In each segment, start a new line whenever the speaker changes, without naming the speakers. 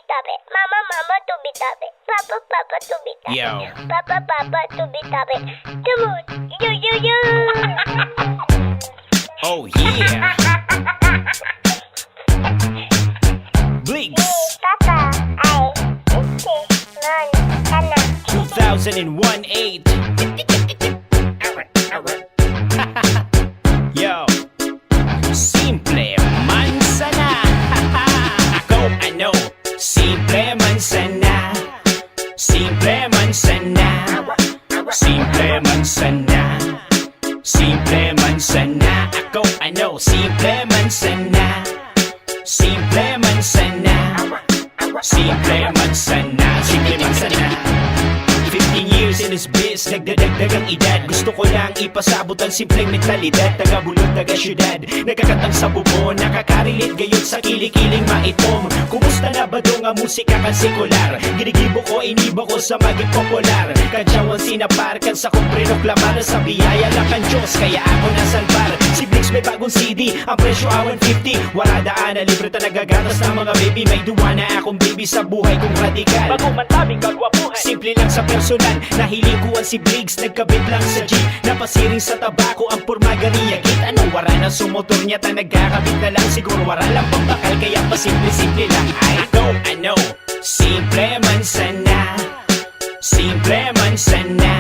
tubitabi. Mama, mama, tubitabi. Papa, papa, tubitabi.
Yo.
Papa, papa, tubitabi. Come on. Yo, yo, yo.
Oh yeah. Blinks.
Papa, ay. Man, sana.
2001-8. Yo. Simple man sana. Ako ano. Simple man sana. Simple man sana. Simple man sana. Simple man sana. Ako ano. Simple man sana. Simple man sana. Simple man sana. Simple man sana. 15 years in this biz, nagdadagdag ang edad. Gusto ko lang ipasabot ang simpleng mentalidad. Taga-bulod, taga-syudad, nagkakatang sa bubo. Nakakarilit gayon sa kiling-kiling maitom. Kumusta na ba dong ang musika kan sekular? Ginigibo ko, iniba ko sa maging popular. Kadyawan sinapar, kan sa kong prinoklamar. Sa biyaya lang kan Diyos, kaya ako nasalbar. Si Blix may bagong CD, ang presyo awan 50. Wala daan na libre nagagatas ng mga baby. May duwa na akong baby sa buhay kong radikal.
Bago man tabing kagwapuhan,
Simple lang sa personal, nahiling ko ang si Briggs. Nagkabit lang sa G, napasiring sa tabako ang purmaganiya. Git anong wara na sumotor niya ta nagkakabit na lang. Siguro wara lang pagbakal, kaya pa simple-simple lang. I don't know, simple man sana. Simple man sana.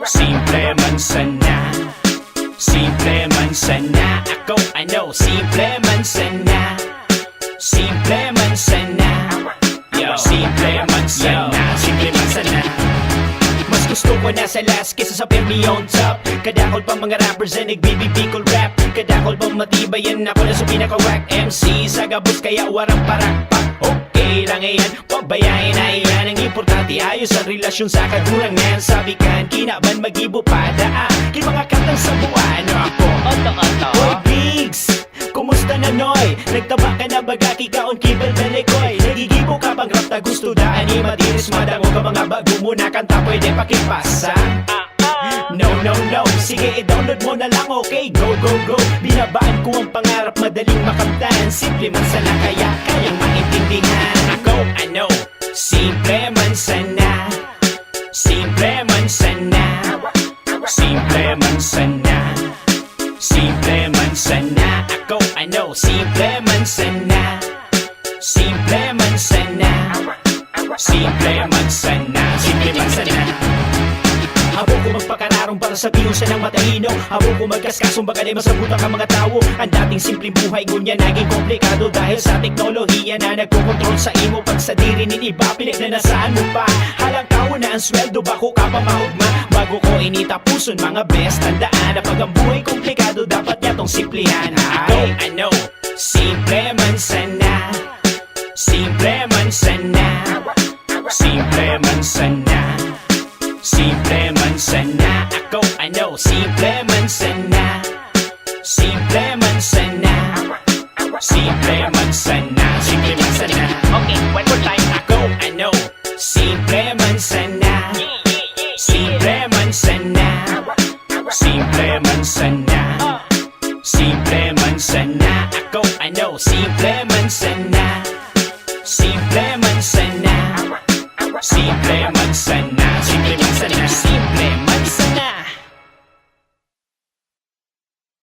Simple man sana. Simple man sana. Ako ano, simple man sana. Simple man sana. Yo, simple man sana. Simple man sana. Mas gusto ko na sa last kesa sa Permi on top. Kadakol pa mga rappers na nagbibibikol rap. Kadakol pa matibay yan ako na sa pinaka-wack MC. Sa gabos kaya warang parakpak. Okay lang yan, pabayain na yan. Ang importante ayos ang relasyon sa kagurangan. Sabi kan, kinaban magibo pada kay mga kantang sa buwan ako. Hoy Biggs, kumusta na noy? Nagtaba ka na bagaki kaon kibel belekoy. Nagigibo ka bang rap na gusto daan ni madiris madango ka mga bago mo na kanta pwede pakipasa. No, no, no, sige i-download mo na lang, okay, go, go, go. Binabaan ko ang pangarap, madaling makamtan. Simple man sana kaya kayang maintindihan. Ako ano, simple man sana. Simple man sana. Simple man sana. Simple man sana. Ako ano, simple man sana. Simple man sana. Simple man sana. Simple man sana. Habang ko magpakararong para sabihin siya ng matalino. Habang ko magkaskasong baga di masabutan ka mga tao. Ang dating simpleng buhay ngunya naging komplikado dahil sa teknolohiya na nagkokontrol sa imo. Pag sa diri nin iba pinagnanasaan mo pa. Halang tao na ang sweldo bako ka pa mahugma. Bago ko initapuson mga best, tandaan na pag ang buhay komplikado dapat niya tong simplihan. Ako ano, simple man sana. Simple man sana. Simple man sana. Simple man sana. Ako ano, simple man sana. Simple man sana. Simple man sana. Simple man sana.
okay, one more time.
Ako ano, simple man sana. Simple man sana. Simple man sana. Simple man sana. Ako ano, simple man sana.